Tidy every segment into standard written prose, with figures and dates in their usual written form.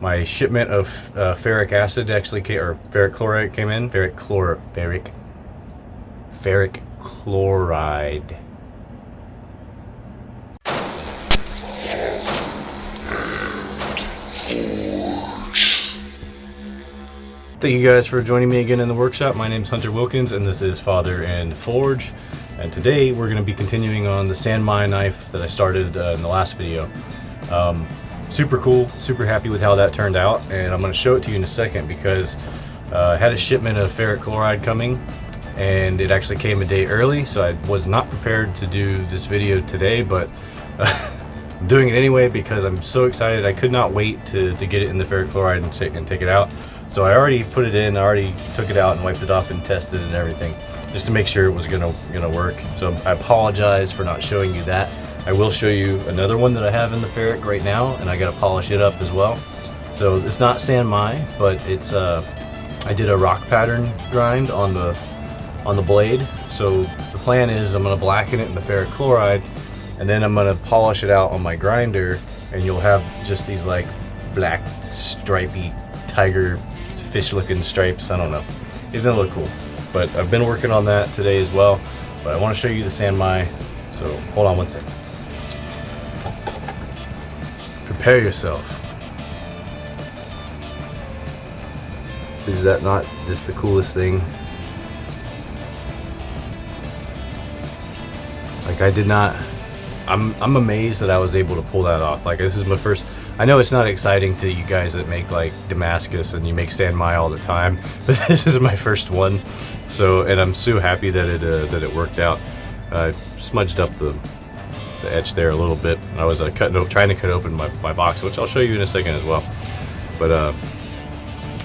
My shipment of ferric acid actually came, or ferric chloride came in. Ferric chloride. Thank you guys for joining me again in the workshop. My name's Hunter Wilkins and this is Father and Forge. And today we're going to be continuing on the San Mai knife that I started in the last video. Super cool, super happy with how that turned out, and I'm going to show it to you in a second because I had a shipment of ferric chloride coming and it actually came a day early, so I was not prepared to do this video today, but I'm doing it anyway because I'm so excited. I could not wait to get it in the ferric chloride and take it out. So I already put it in, I already took it out and wiped it off and tested and everything, just to make sure it was gonna work. So I apologize for not showing you that. I will show you another one that I have in the ferric right now, and I gotta polish it up as well. So it's not San Mai, but it's I did a rock pattern grind on the blade. So the plan is I'm gonna blacken it in the ferric chloride, and then I'm gonna polish it out on my grinder, and you'll have just these like black stripy tiger fish looking stripes. I don't know, it's gonna look cool, but I've been working on that today as well. But I want to show you the San Mai, so hold on one second. Prepare yourself. Is that not just the coolest thing? Like, I did not, I'm amazed that I was able to pull that off. Like, this is my first, I know it's not exciting to you guys that make like Damascus and you make San Mai all the time, but this is my first one. So, and I'm so happy that it worked out. I smudged up the edge there a little bit. I was trying to cut open my box, which I'll show you in a second as well. But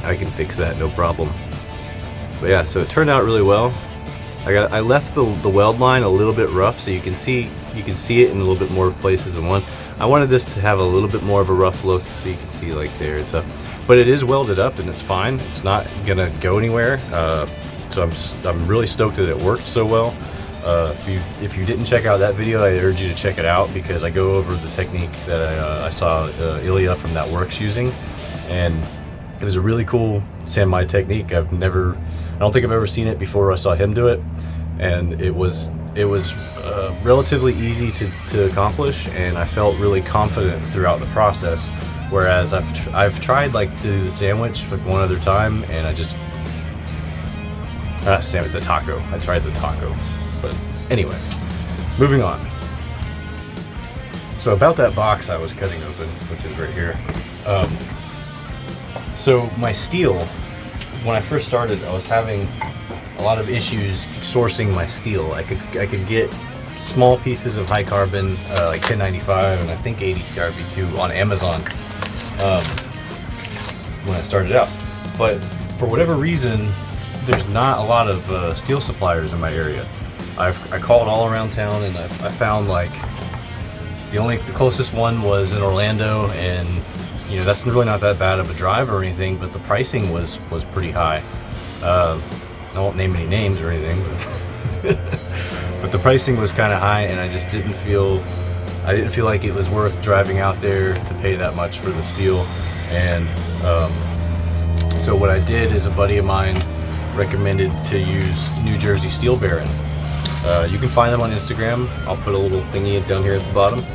I can fix that, no problem. But yeah, so it turned out really well. I left the weld line a little bit rough, so you can see it in a little bit more places than one. I wanted this to have a little bit more of a rough look, so you can see like there it's up, but it is welded up and it's fine. It's not gonna go anywhere. So I'm really stoked that it worked so well. If you didn't check out that video, I urge you to check it out because I go over the technique that I saw Ilya from That Works using, and it was a really cool San Mai technique. I don't think I've ever seen it before. I saw him do it, and it was relatively easy to accomplish, and I felt really confident throughout the process. Whereas I've tried like the sandwich like one other time, and I just the taco. I tried the taco, but anyway, moving on. So about that box I was cutting open, which is right here. So my steel, when I first started, I was having a lot of issues sourcing my steel. I could get small pieces of high carbon, like 1095 and I think 80 CRB2 on Amazon when I started out. But for whatever reason, there's not a lot of steel suppliers in my area. I called all around town, and I found like the closest one was in Orlando, and you know, that's really not that bad of a drive or anything, but the pricing was pretty high. I won't name any names or anything, but the pricing was kind of high, and I just didn't feel like it was worth driving out there to pay that much for the steel. And so what I did is a buddy of mine recommended to use New Jersey Steel Baron. You can find them on Instagram. I'll put a little thingy down here at the bottom,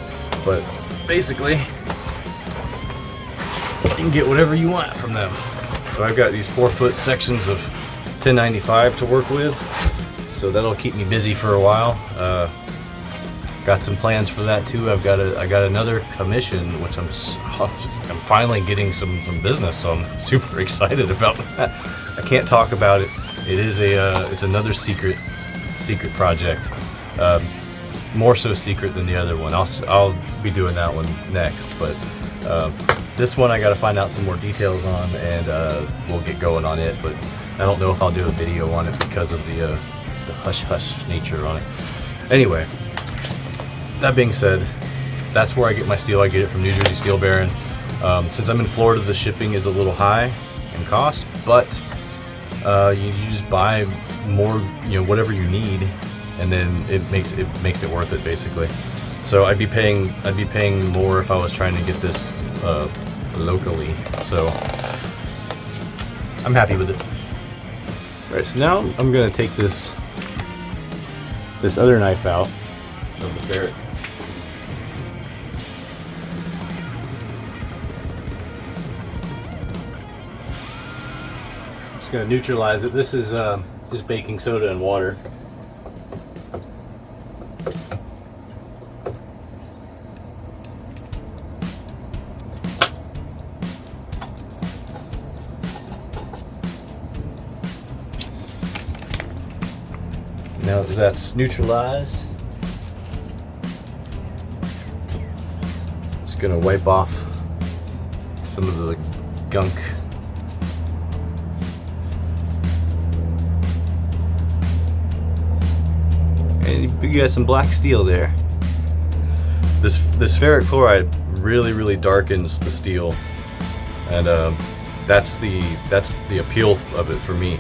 but basically you can get whatever you want from them. So I've got these 4-foot sections of 1095 to work with, so that'll keep me busy for a while. Got some plans for that too. I got another commission, which I'm finally getting some business, so I'm super excited about that. I can't talk about it. It is it's another secret project, more so secret than the other one. I'll be doing that one next, but this one I got to find out some more details on, and we'll get going on it. But I don't know if I'll do a video on it because of the hush nature on it. Anyway, that being said, that's where I get my steel. I get it from New Jersey Steel Baron. Since I'm in Florida, the shipping is a little high in cost, but you just buy more, whatever you need, and then it makes it worth it basically. So I'd be paying more if I was trying to get this locally. So I'm happy with it. All right, so now I'm gonna take this other knife out of the ferric. Just gonna neutralize it. This is just baking soda and water. Now that that's neutralized, just gonna wipe off some of the gunk. And you got some black steel there. This ferric chloride really darkens the steel, and that's the appeal of it for me.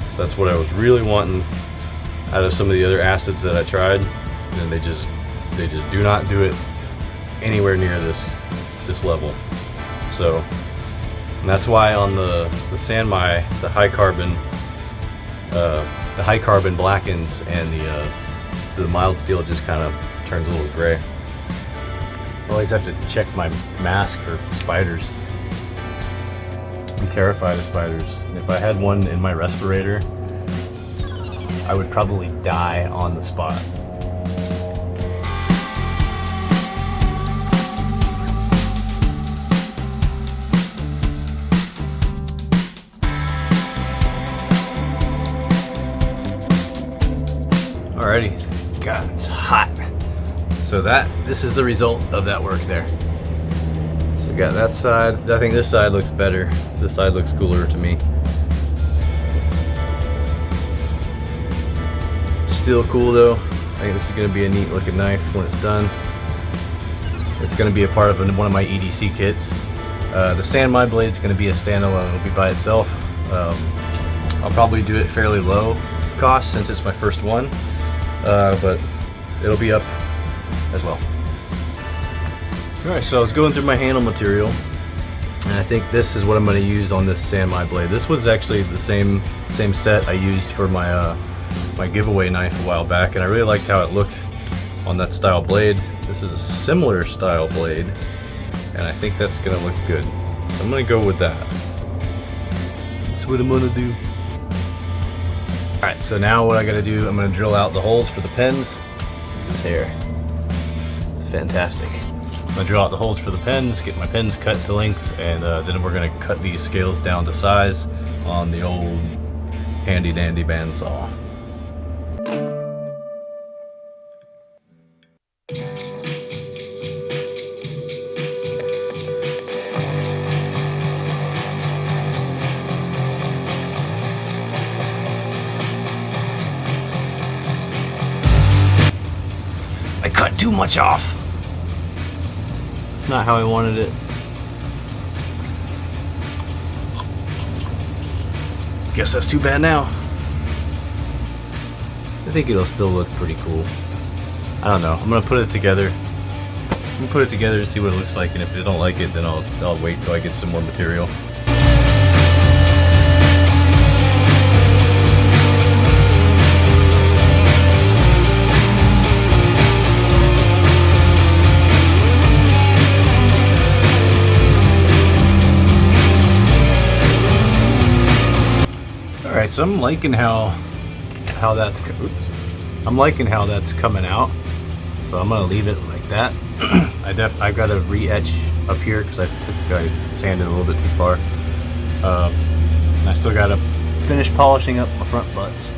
So that's what I was really wanting out of some of the other acids that I tried, and they just do not do it anywhere near this level. So, and that's why on the San Mai, the high carbon blackens, and the mild steel just kind of turns a little gray. I always have to check my mask for spiders. I'm terrified of spiders, and if I had one in my respirator, I would probably die on the spot. Alrighty, God, it's hot. So this is the result of that work there. So we got that side. I think this side looks better. This side looks cooler to me. Still cool though. I think this is going to be a neat looking knife when it's done. It's going to be a part of one of my EDC kits. The San Mai blade is going to be a standalone. It'll be by itself. I'll probably do it fairly low cost since it's my first one, but it'll be up as well. Alright, so I was going through my handle material, and I think this is what I'm going to use on this San Mai blade. This was actually the same set I used for my my giveaway knife a while back, and I really liked how it looked on that style blade. This is a similar style blade, and I think that's gonna look good. So I'm gonna go with that. That's what I'm gonna do. Alright, so now what I gotta do, I'm gonna drill out the holes for the pens. This hair, it's fantastic. I'm gonna drill out the holes for the pens, get my pens cut to length, and then we're gonna cut these scales down to size on the old handy dandy bandsaw. I cut too much off. It's not how I wanted it. Guess that's too bad now. I think it'll still look pretty cool. I don't know. I'm gonna put it together. I'm gonna put it together to see what it looks like, and if I don't like it, then I'll wait till I get some more material. Alright, so I'm liking how that's coming out. So I'm gonna leave it like that. I got to re-etch up here because I sanded a little bit too far. I still got to finish polishing up my front butts.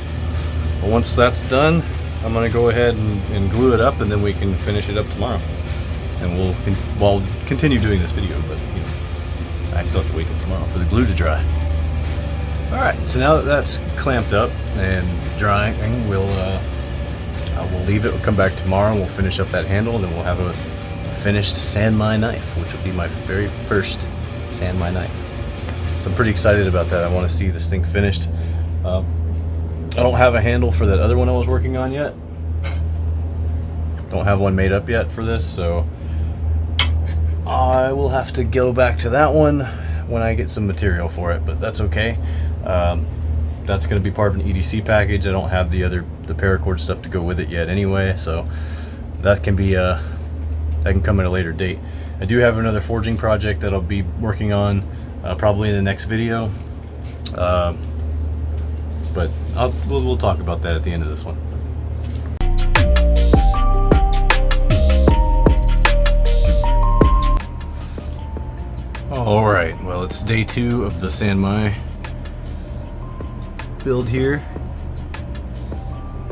But once that's done, I'm gonna go ahead and glue it up, and then we can finish it up tomorrow. And we'll continue doing this video, but you know, I still have to wait till tomorrow for the glue to dry. Alright, so now that that's clamped up and drying, we'll leave it. We'll come back tomorrow and we'll finish up that handle, and then we'll have a finished San Mai knife, which will be my very first San Mai knife. So I'm pretty excited about that. I want to see this thing finished. I don't have a handle for that other one I was working on yet. Don't have one made up yet for this, so I will have to go back to that one when I get some material for it, but that's okay. That's going to be part of an EDC package. I don't have the paracord stuff to go with it yet anyway, so that can be that can come at a later date. I do have another forging project that I'll be working on probably in the next video, but we'll talk about that at the end of this one. Alright, well, it's day 2 of the San Mai build here,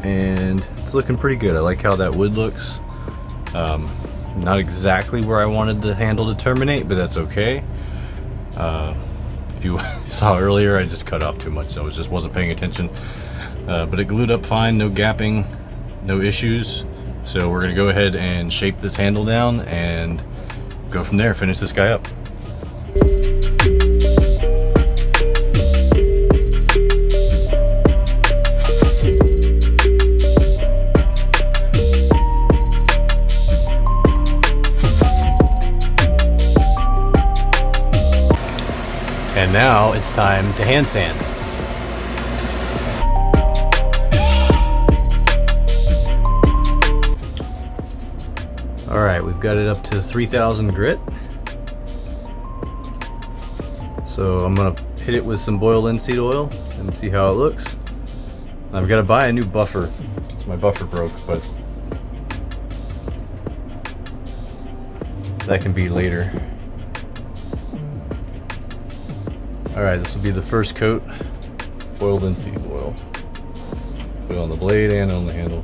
and it's looking pretty good. I like how that wood looks. Not exactly where I wanted the handle to terminate, but that's okay. If you saw earlier, I just cut off too much, so I just wasn't paying attention. But it glued up fine, no gapping, no issues. So we're gonna go ahead and shape this handle down and go from there, finish this guy up. And now it's time to hand sand. All right, we've got it up to 3,000 grit. So I'm gonna hit it with some boiled linseed oil and see how it looks. I've got to buy a new buffer. My buffer broke, but that can be later. Alright, this will be the first coat, boiled linseed oil. Put it on the blade and on the handle.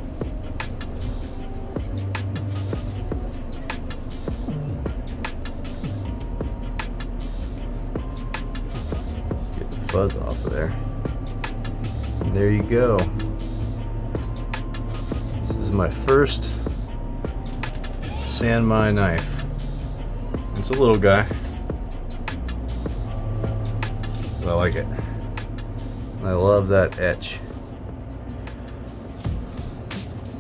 Get the fuzz off of there. And there you go. This is my first San Mai knife. It's a little guy. I like it. I love that etch.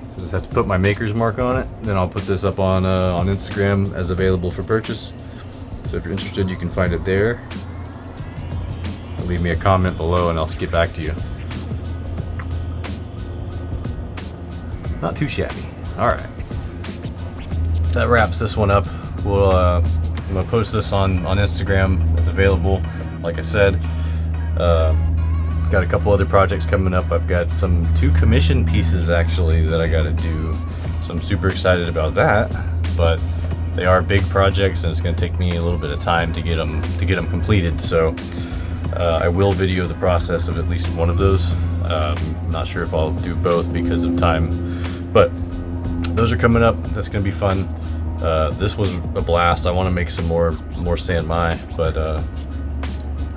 So just have to put my maker's mark on it. Then I'll put this up on Instagram as available for purchase. So if you're interested, you can find it there. Leave me a comment below and I'll get back to you. Not too shabby. All right. That wraps this one up. I'm gonna post this on Instagram as available. Like I said, got a couple other projects coming up. I've got two commission pieces actually that I got to do, so I'm super excited about that. But they are big projects, and it's going to take me a little bit of time to get them completed. So I will video the process of at least one of those. I'm not sure if I'll do both because of time, but those are coming up. That's going to be fun. This was a blast. I want to make some more San Mai, but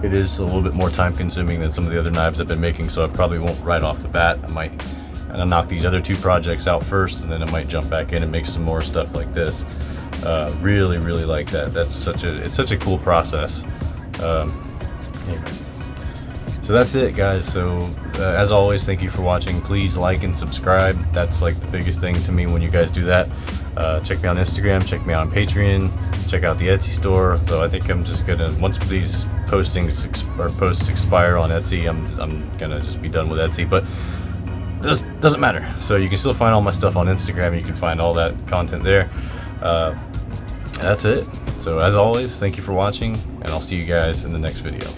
it is a little bit more time consuming than some of the other knives I've been making, so I probably won't right off the bat. I might knock these other 2 projects out first, and then I might jump back in and make some more stuff like this. Really like that. It's such a cool process. Anyway. So that's it, guys. So as always, thank you for watching. Please like and subscribe. That's like the biggest thing to me when you guys do that. Check me on Instagram, check me out on Patreon, check out the Etsy store. So I think I'm just gonna, once these posts expire on Etsy, I'm gonna just be done with Etsy, but this doesn't matter. So you can still find all my stuff on Instagram. You can find all that content there. That's it. So as always, thank you for watching, and I'll see you guys in the next video.